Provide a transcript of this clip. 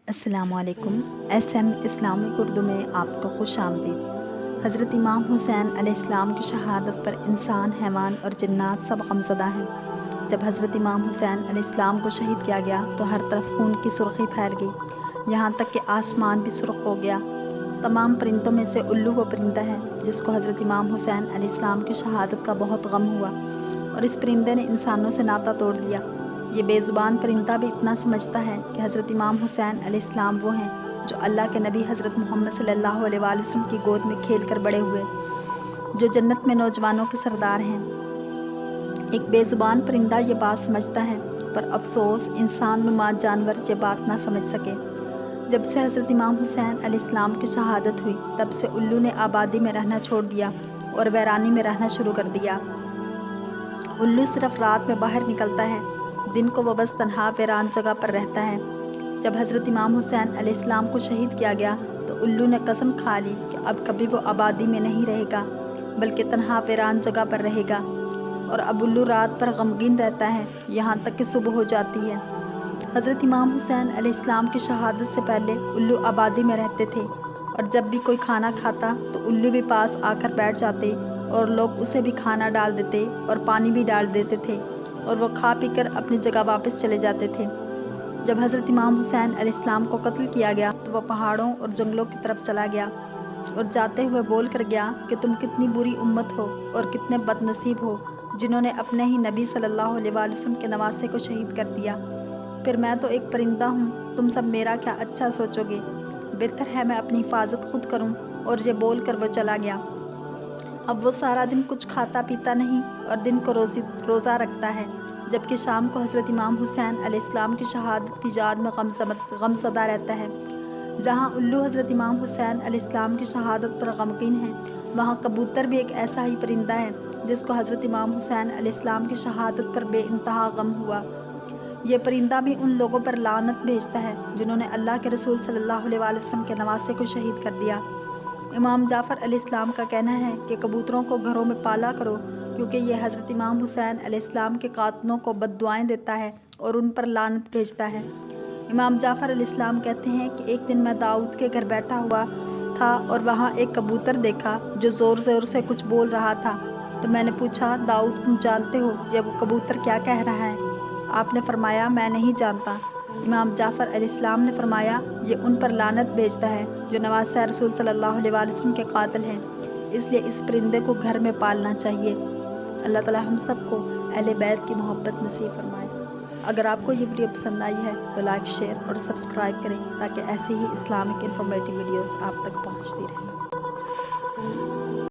السلام علیکم۔ SM Islamic Urdu میں آپ کو خوش آمدید۔ حضرت امام حسین علیہ السلام کی شہادت پر انسان، حیوان اور جنات سب غمزدہ ہیں۔ جب حضرت امام حسین علیہ السلام کو شہید کیا گیا تو ہر طرف خون کی سرخی پھیل گئی، یہاں تک کہ آسمان بھی سرخ ہو گیا۔ تمام پرندوں میں سے الو وہ پرندہ ہے جس کو حضرت امام حسین علیہ السلام کی شہادت کا بہت غم ہوا، اور اس پرندے نے انسانوں سے ناطہ توڑ دیا۔ یہ بے زبان پرندہ بھی اتنا سمجھتا ہے کہ حضرت امام حسین علیہ السلام وہ ہیں جو اللہ کے نبی حضرت محمد صلی اللہ علیہ وآلہ وسلم کی گود میں کھیل کر بڑے ہوئے، جو جنت میں نوجوانوں کے سردار ہیں۔ ایک بے زبان پرندہ یہ بات سمجھتا ہے، پر افسوس انسان نما جانور یہ بات نہ سمجھ سکے۔ جب سے حضرت امام حسین علیہ السلام کی شہادت ہوئی تب سے الو نے آبادی میں رہنا چھوڑ دیا اور ویرانی میں رہنا شروع کر دیا۔ الو صرف رات میں باہر نکلتا ہے، دن کو وہ بس تنہا ویران جگہ پر رہتا ہے۔ جب حضرت امام حسین علیہ السلام کو شہید کیا گیا تو الو نے قسم کھا لی کہ اب کبھی وہ آبادی میں نہیں رہے گا بلکہ تنہا ویران جگہ پر رہے گا، اور اب الو رات پر غمگین رہتا ہے یہاں تک کہ صبح ہو جاتی ہے۔ حضرت امام حسین علیہ السلام کی شہادت سے پہلے الو آبادی میں رہتے تھے، اور جب بھی کوئی کھانا کھاتا تو الو بھی پاس آ کر بیٹھ جاتے اور لوگ اسے بھی کھانا ڈال دیتے اور پانی بھی ڈال دیتے تھے، اور وہ کھا پی کر اپنی جگہ واپس چلے جاتے تھے۔ جب حضرت امام حسین علیہ السلام کو قتل کیا گیا تو وہ پہاڑوں اور جنگلوں کی طرف چلا گیا اور جاتے ہوئے بول کر گیا کہ تم کتنی بری امت ہو اور کتنے بد نصیب ہو جنہوں نے اپنے ہی نبی صلی اللہ علیہ وآلہ وسلم کے نواسے کو شہید کر دیا۔ پھر میں تو ایک پرندہ ہوں، تم سب میرا کیا اچھا سوچو گے؟ بہتر ہے میں اپنی حفاظت خود کروں۔ اور یہ بول کر وہ چلا گیا۔ اب وہ سارا دن کچھ کھاتا پیتا نہیں اور دن کو روزہ رکھتا ہے، جبکہ شام کو حضرت امام حسین علیہ السلام کی شہادت کی یاد میں غمزدہ رہتا ہے۔ جہاں الو حضرت امام حسین علیہ السلام کی شہادت پر غمگین ہے، وہاں کبوتر بھی ایک ایسا ہی پرندہ ہے جس کو حضرت امام حسین علیہ السلام کی شہادت پر بے انتہا غم ہوا۔ یہ پرندہ بھی ان لوگوں پر لعنت بھیجتا ہے جنہوں نے اللہ کے رسول صلی اللہ علیہ وآلہ وسلم کے نواسے کو شہید کر دیا۔ امام جعفر علیہ السلام کا کہنا ہے کہ کبوتروں کو گھروں میں پالا کرو، کیونکہ یہ حضرت امام حسین علیہ السلام کے قاتلوں کو بد دعائیں دیتا ہے اور ان پر لعنت بھیجتا ہے۔ امام جعفر علیہ السلام کہتے ہیں کہ ایک دن میں داؤد کے گھر بیٹھا ہوا تھا اور وہاں ایک کبوتر دیکھا جو زور زور سے کچھ بول رہا تھا، تو میں نے پوچھا، داؤد تم جانتے ہو یہ وہ کبوتر کیا کہہ رہا ہے؟ آپ نے فرمایا، میں نہیں جانتا۔ امام جعفر علیہ السلام نے فرمایا، یہ ان پر لعنت بھیجتا ہے جو نواسہ رسول صلی اللہ علیہ وآلہ وسلم کے قاتل ہیں، اس لیے اس پرندے کو گھر میں پالنا چاہیے۔ اللہ تعالی ہم سب کو اہل بیت کی محبت نصیب فرمائے۔ اگر آپ کو یہ ویڈیو پسند آئی ہے تو لائک، شیئر اور سبسکرائب کریں تاکہ ایسے ہی اسلامک انفارمیٹیو ویڈیوز آپ تک پہنچتی رہیں۔